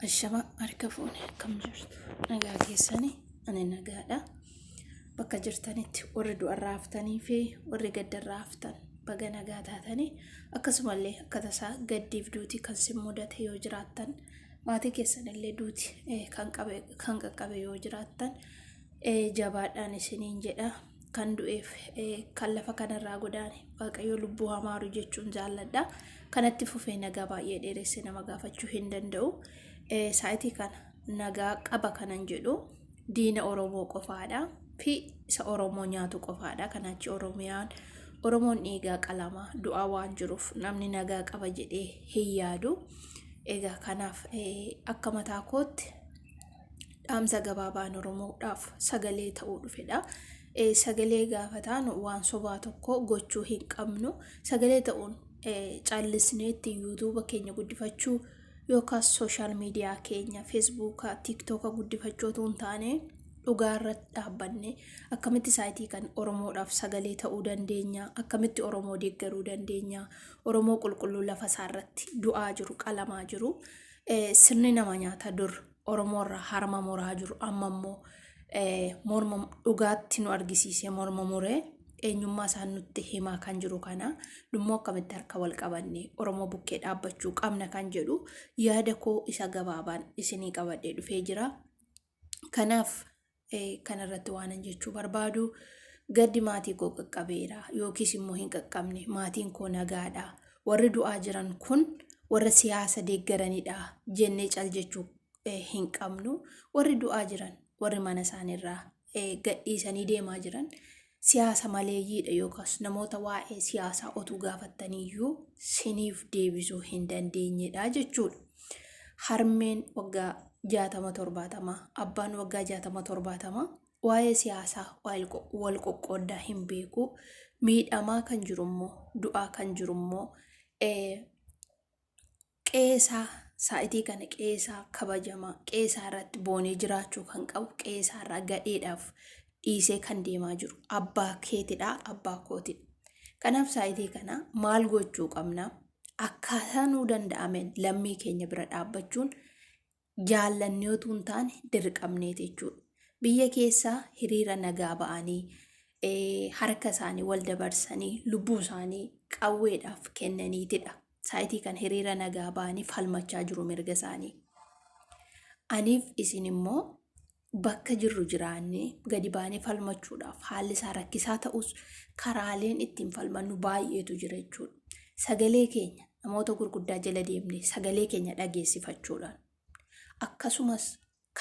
Ashama harka fuune kam jirtu nagaa keessanii ani nagaadha. Bakka jirtanitti warri du'arraa haftanii fi warri gaddarraa haftan baga nagaa taatanii akkasumallee akka tasaa gaddiif duuti kan sin mudate yoo jiraattan maatii keessanillee duuti kan qaqqabe yoo jiraattan jabaadhaan isiniin jedha. Kan du'eef kan lafa kanarraa godaane waaqayyo lubbuu hamaaru jechuun jaalladha. Kanatti fufee nagaa baay'ee dheeresse nama gaafachuu hin danda'u. Saayitii kana nagaa qaba kanan jedhu diina Oromoo qofaadha fi isa Oromoo nyaatu qofaadha. Kanaachi Oromoon dhiigaa qalamaa du'aa waan jiruuf namni nagaa qaba jedhee hin yaadu. Egaa kanaaf akka mataa kootti dhaamsa gabaabaan Oromoodhaaf sagalee ta'uu dhufedha. Sagalee gaafataan waan sobaa tokko gochuu hin qabnu. Sagalee ta'uun callisneetti YouTube keenya guddifachuu yookaan social media keenya Facebook, TikTok guddifachuu tuun taane dhugaarra dhaabbanne akkamitti saayitii kan Oromoodhaaf sagalee ta'uu dandeenya, akkamitti Oromoo deeggaruu dandeenya, Oromoo qulqulluu lafa isaarratti du'aa jiru, qalamaa jiru, sirni nama nyaata dur Oromoorraa harma muraa jiru ammammoo morma dhugaatti nu argisiise morma muree eenyummaa isaan nutti himaa kan jiru kana dhummoo akkamitti harka wal qabanne Oromoo bukkee dhaabbachuu qabna kan jedhu yaada koo isa gabaabaan isinii qabadhee dhufee jira. Kanaaf kanarratti waan jechuu barbaadu gaddi maatii koo qaqqabeera yookiis immoo hin qaqqabne maatiin koo nagaadha. Warri du'aa jiran kun warra siyaasa deeggaranidha jennee caljechuu hin qabnu. Warri du'aa jiran warri mana isaaniirraa gadhiisanii deemaa jiran siyaasa maleeyyiidha yookaas namoota waa'ee siyaasaa otuu gaafattaniyyuu siniif deebisuu hin dandeenyedha jechuudha. Harmeen waggaa 60-70, abbaan waggaa 60-70 waa'ee siyaasaa wal qoqqooddaa hin beeku. Miidhamaa kan jirummoo du'aa kan jirummoo qeesaa saayitii kana qeesaa kabajamaa qeesaa irratti boonee jiraachuu kan qabu qeesaa irraa gadheedhaaf dhiisee kan deemaa jiru abbaa keetidha, abbaa kootidha. Kanaaf saayitii kana maal gochuu qabna? Akkaataa nuu danda'ameen lammii keenya bira dhaabbachuun jaallannee utuu hin taane dirqamneeti jechuudha. Biyya keessaa hiriira nagaa ba'anii harka isaanii wal dabarsanii lubbuu isaanii qawweedhaaf kennaniitidha. Saayitii kan hiriira nagaa ba'anii falmachaa jiru mirga isaanii. Aniif isin immoo bakka jirru jiraannee gadi baanee falmachuudhaaf haalli isaa rakkisaa ta'us karaaleen ittiin falmannu baay'eetu jira jechuudha. Sagalee keenya namoota gurguddaa jala deemnee sagalee keenya dhageessifachuudhaan akkasumas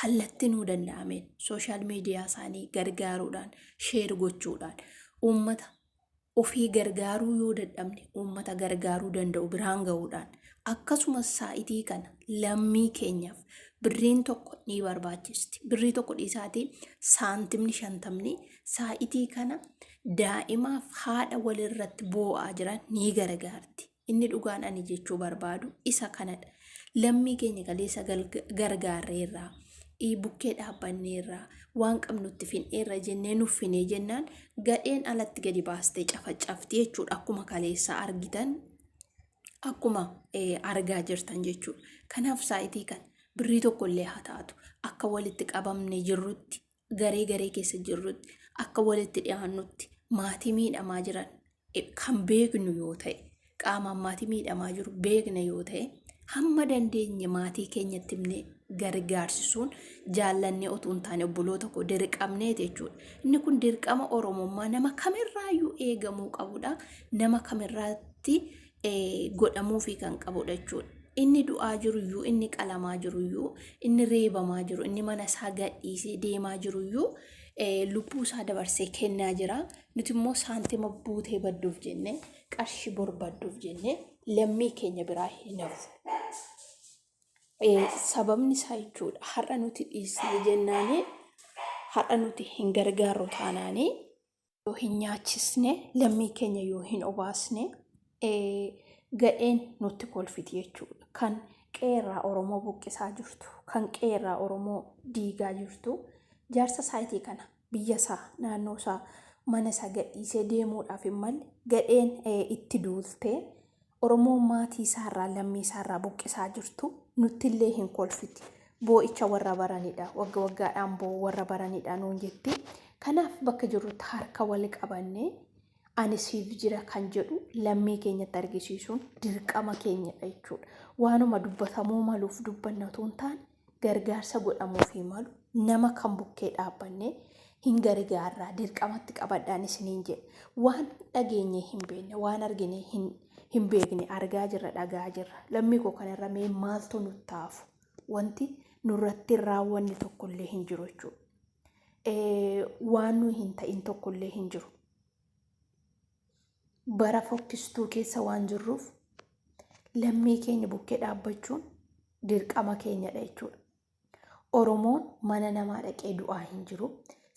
kallattii nuu danda'ameen sooshaal miidiyaa isaanii gargaaruudhaan sheer gochuudhaan uummata ofii gargaaruu yoo dadhabne uummata gargaaruu danda'u biraan ga'uudhaan akkasumas saayitii kana lammii keenyaaf birriin tokko ni barbaachisti. Birrii tokko dhiisaatii saantimni 50 saayitii kana daa'imaaf haadha walirratti boo'aa jiran ni gargaarti. Inni dhugaan ani jechuu barbaadu isa kanadha. Lammii keenya kaleessa gargaarreerraa bukkee dhaabbanneerraa waan qabnutti fin'eerra jennee nuffinee jennaan gadheen alatti gadi baastee cafacafti jechuudha. Akkuma kaleessa argitan akkuma argaa jirtan jechuudha. Kanaaf saayitii kana birrii tokkollee haa taatu akka walitti qabamne jirrutti garee keessa jirrutti akka walitti dhiyaannutti maatii miidhamaa jiran kan beeknu yoo ta'e qaamaan maatii miidhamaa jiru beekna yoo ta'e hamma dandeenye maatii keenyatti himnee gargaarsisuun jaallannee utuu hin taane obboloota koo dirqamnee jechuudha. Inni kun dirqama Oromummaa nama kamirraayyuu eegamuu qabudha. Nama kamirraatti godhamuufii kan qabudha jechuudha. Inni du'aa jiruyyuu, inni qalamaa jiruyyuu, inni reebamaa jiru, inni mana isaa gadhiisee deemaa jiruyyuu lubbuu isaa dabarsee kennaa jira. Nuti immoo saantima buutee badduuf jennee qarshii barbadduuf jennee lammii keenya biraa hin hafu. Sababni isaa jechuudha har'a nuti dhiisnee jennaanii har'a nuti hin gargaarru taanaanii yoo hin nyaachisne lammii keenya yoo hin obaasne gadheen nutti kolfiti jechuudha. Kan qeerraa Oromoo buqqisaa jirtu, kan qeerraa Oromoo diigaa jirtu jaarsa saayitii kana biyya isaa naannoo isaa mana isaa gadhiisee deemuudhaaf hin malle gadheen itti duultee Oromoon maatii isaarraa lammii isaarraa buqqisaa jirtu nutti illee hin kolfiti. Boo'icha warra baranidha. Wagga waggaadhaan boo warra baranidha nuun jetti. Kanaaf bakka jirrutti harka wal qabannee ani siif jira kan jedhu lammii keenyatti argisiisuun dirqama keenyadha jechuudha. Waanuma dubbatamuu maluuf dubbannatu hin taane gargaarsa godhamuufii malu nama kan bukkee dhaabbannee hin gargaarraa dirqamatti qabadhaan isiniin jedhe. Waan dhageenye hin beekne waan argine hin beekne argaa jirra dhagaa jirra. Lammii koo kanarra mee maaltu nutti taafu? Wanti nurratti raawwanni tokkollee hin jiru jechuudha. Waan nuyi hin ta'in tokkollee hin jiru. Bara fokkistuu keessa waan jirruuf lammii keenya bukkee dhaabbachuun dirqama keenyadha jechuudha. Oromoon mana namaa dhaqee du'aa hin jiru.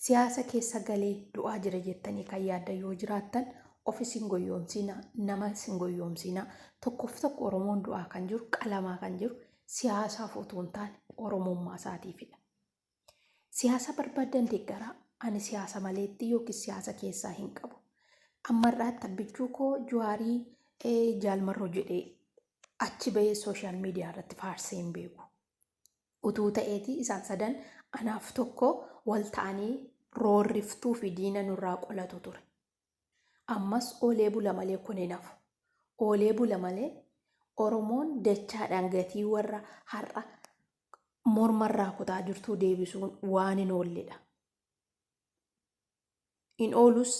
Siyaasa keessa galee du'aa jira jettanii kan yaaddan yoo jiraattan ofis hin goyoomsinaa, namas hin goyoomsinaa. Tokkoof tokko Oromoon du'aa kan jiru, qalamaa kan jiru siyaasaaf utuu hin taane Oromummaa isaatiifidha. Siyaasa barbaadan deeggaraa. Ani siyaasa maleetti yookiin siyaasa keessaa hin qabu. Ammarraatti abbichuu koo Jawaarii Jaalmarroo jedhee achi bahee sooshaal miidiyaa irratti faarsee hin beeku. Utuu ta'eeti isaan sadan anaaf tokko wal ta'anii roorriftuu fi diina nurraa qolatu ture. Ammas oolee bula malee kun hin hafu. Oolee bula malee Oromoon dachaadhaan gatii warra har'a mormarraa kutaa jirtuu deebisuun waan hin oolledha. Hin oolus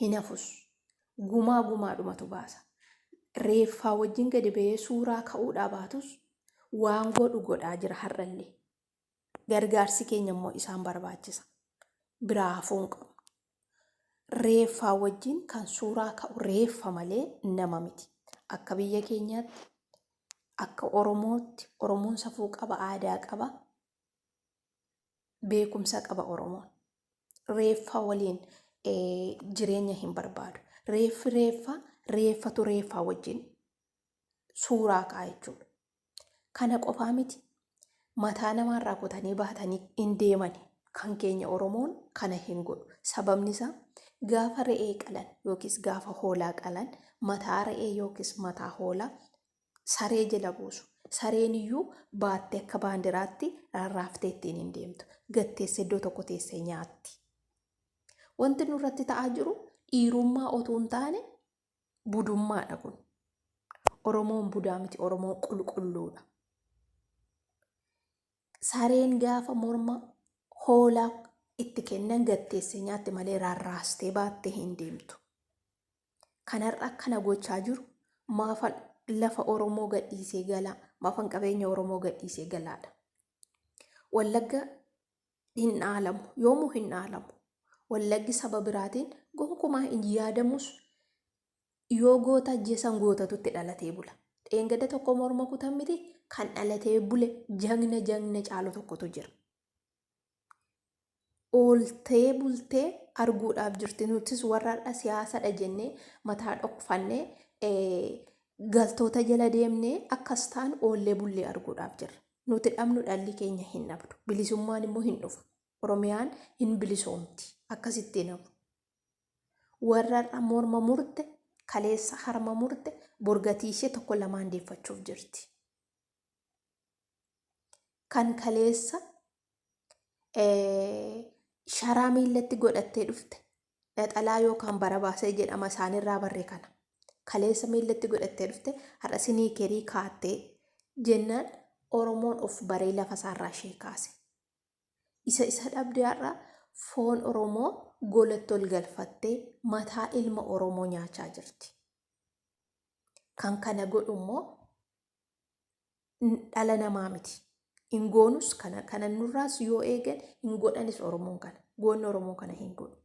hin hafus. Gumaadhumatu baasa. Reeffaa wajjin gadi bahee suuraa ka'uudhaa baatus waan godhaa jira har'allee. Gargaarsi keenya immoo isaan barbaachisa. Biraa hafuu hin qabu. Reeffaa wajjin kan suuraa ka'u reeffa malee nama miti. Akka biyya keenyaatti, akka Oromootti, Oromoon safuu qaba, aadaa qaba, beekumsa qaba Oromoon. Reeffaa waliin jireenya hin barbaadu. Reeffatu reeffaa wajjin suuraa ka'a jechuudha. Kana qofaa miti. Mataa namaarraa kutanii baatanii hin deeman kan keenya Oromoon kana hin godhu. Sababni isaa gaafa re'ee qalan yookiis gaafa hoolaa qalan mataa re'ee yookiis mataa hoolaa saree jala buusu. Sareen iyyuu baattee akka baandiraatti rarraaftee ittiin hin deemtu. Gatteessa iddoo tokko teessee nyaatti. Wanti nurratti ta'aa jiru dhiirummaa otoo hin taane budummaadha kun. Oromoon budaa miti, Oromoon qulqulluudha. Sareen gaafa morma hoolaa itti kennan gatteessee nyaatti malee rarraastee baattee hin deemtu. Kanarra akkana gochaa jiru maafan lafa Oromoo gadhiisee galaa, maafan qabeenya Oromoo gadhiisee galaadha. Wallagga hin dhaalamu, yoomuu hin dhaalamu. Wallaggi saba biraatiin gonkumaa hin yaadamus yoo goota ajjeesan gootatutti dhalatee bula. Dheengada tokko morma kutan miti kan dhalatee bule jagna caalu tokkotu jira. Ooltee bultee arguudhaaf jirti. Nutis warraadha siyaasadha jennee mataa dhokfannee galtoota jala deemnee akkas ta'an oollee bullee arguudhaaf jirra. Nuti dhabnu dhalli keenya hin dhabdu. Bilisummaan immoo hin dhufu. Oromiyaan hin bilisoomti. Akkasitti hin hafu. Warraadha morma murte, kaleessa harma murte, borgatii ishee tokko lamaan deeffachuuf jirti. Kan kaleessa sharaa miillatti godhattee dhufte dhaxalaa yookaan barabaasee jedhama isaanirraa barree kana. Kaleessa miillatti godhattee dhufte har'a siniikerii kaattee jennaan Oromoon of baree lafa isaarraa ishee kaase. Isa dhabdee har'a foon Oromoo golatti ol galfattee mataa ilma Oromoo nyaachaa jirti. Kan kana godhu immoo dhala namaa miti. Hin goonus kana nurraas yoo eegan hin godhanis Oromoon kana. Goonni Oromoo kana hin godhu.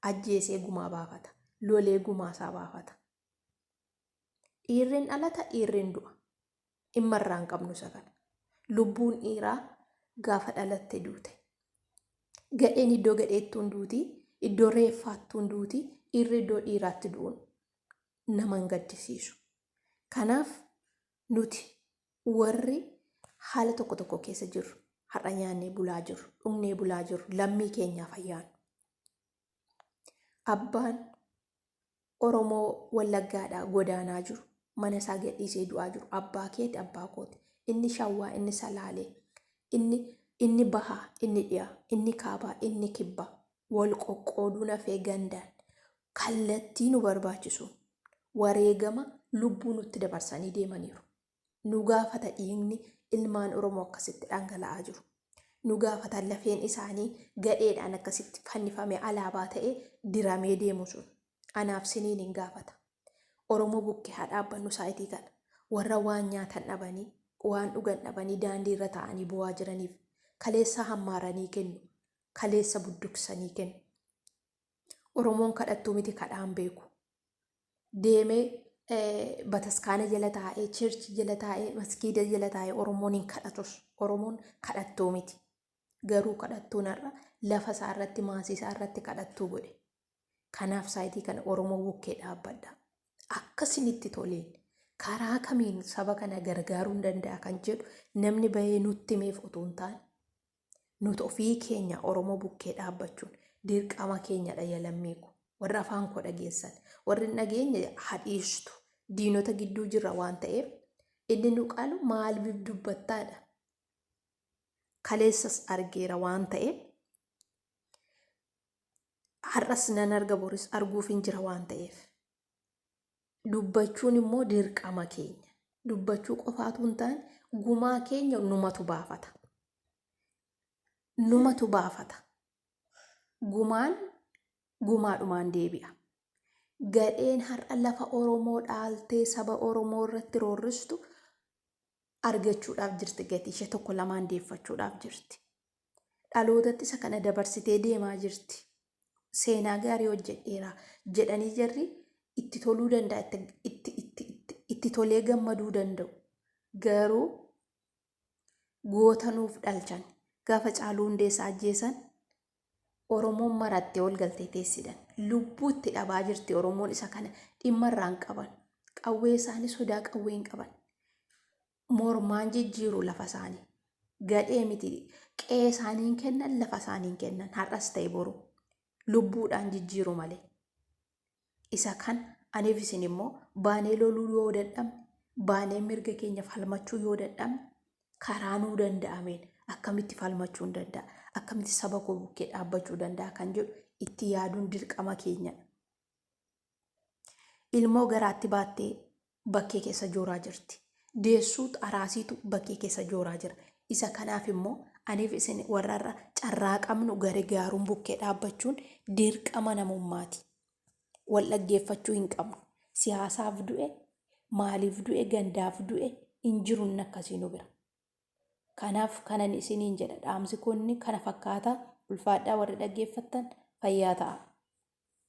Ajjeesee gumaa baafata. Lolee gumaasaa baafata. Dhiirriin dhalata, dhiirriin du'a. Dhimma irraa hin qabnu isa kana. Lubbuun dhiiraa gaafa dhalatte duute. Gadheen iddoo gadheettuun duuti, iddoo reeffaattuun duuti, dhiirri iddoo dhiiraatti du'uun nama hin gaddisiisu. Kanaaf nuti warri haala tokko keessa jirru, har'a nyaannee bulaa jirru, dhugnee bulaa jirru, lammii keenyaaf ayyaanu. Abbaan Oromoo Wallaggaadhaa godaanaa jiru mana isaa gadhiisee du'aa jiru abbaa keeti abbaa kooti. Inni shawwaa, inni salaalee, inni bahaa, inni dhiyaa, inni kaabaa, inni kibbaa wal qoqqooduu nafee gandaan kallattii nu barbaachisu wareegama lubbuu nutti dabarsanii deemaniiru. Nu gaafata dhiigni ilmaan Oromoo akkasitti dhangala'aa jiru. Nu gaafata lafeen isaanii gadheedhaan akkasitti fannifamee alaabaa ta'ee diramee deemu sun. Anaaf siniin hin gaafata. Oromoo bukkee haa dhaabbannu saayitii kana. Warra waan nyaatan dhabanii, waan dhugan dhabanii daandii irra taa'anii bu'aa jiraniif kaleessa hammaaranii kennu, kaleessa budduksanii kennu. Oromoon kadhattuu miti kadhaan beeku. Deemee bataskaana jala taa'ee, chirchi jala taa'ee, maskiida jala taa'ee Oromoon hin kadhatus. Oromoon kadhattuu miti. Garuu kadhattuun har'a lafa isaa irratti maasii isaa irratti kadhattuu godhe. Kanaaf saayitii kana Oromoo bukkee dhaabbadha. Akkasinitti toleen karaa kamiin saba kana gargaaruu danda'a kan jedhu namni bahee nutti himeef utuu hin taane nuti ofii keenya Oromoo bukkee dhaabbachuun dirqama keenyadha yalammeeku. Warra afaan koo dhageessan, warri hin dhageenye hadhiistu diinota gidduu jirra waan ta'eef inni nu qaalu maal dubbattaadha. Kaleessas argeera waan ta'eef har'as nan arga boris arguuf hin jira waan ta'eef dubbachuun immoo dirqama keenya. Dubbachuu qofaatu hin taane gumaa keenya numatu baafata. Numatu baafata. Gumaan gumaadhumaan deebi'a. Gadheen har'a lafa Oromoo dhaaltee saba Oromoo irratti roorristu argachuudhaaf jirti. Gatii ishee tokko lamaan deeffachuudhaaf jirti. Dhalootatti isa kana dabarsitee deemaa jirti. Seenaa gaarii hojjedheera jedhanii jarri itti toluu danda'a, itti tolee gammaduu danda'u. Garuu goota nuuf dhalchan gaafa Haacaaluu Hundeessaa ajjeesan Oromoon marattee ol galtee teessidan. Lubbuu itti dhabaa jirti Oromoon isa kana dhimma irraan qaban. Qawwee isaanii sodaa qawwee hin qaban. Mormaan jijjiiru lafa isaanii. Gadhee miti qe'ee isaaniin kennan lafa isaaniin kennan har'as ta'e boru. Lubbuudhaan jijjiiru malee. Isa kan aniif isin immoo baanee loluu yoo dadhabne, baanee mirga keenya falmachuu yoo dadhabne karaa nuu danda'ameen akkamitti falmachuu hin danda'a, akkamitti saba koo bukkee dhaabbachuu danda'a kan jedhu itti yaaduun dirqama keenyadha. Ilmoo garaatti baattee bakkee keessa jooraa jirti. Deessuutu araasiitu bakkee keessa jooraa jira. Isa kanaaf immoo aniif isin warra carraa qabnu gargaaruun bukkee dhaabbachuun dirqama namummaati. Wal dhaggeeffachuu hin qabnu. Siyaasaaf du'e, maaliif du'e, gandaaf du'e hin jiruun akkasii nu bira. Kanaaf kanan isiniin jedha dhaamsi kun kana fakkaata. Ulfaadhaa warri dhaggeeffattan fayyaa ta'a.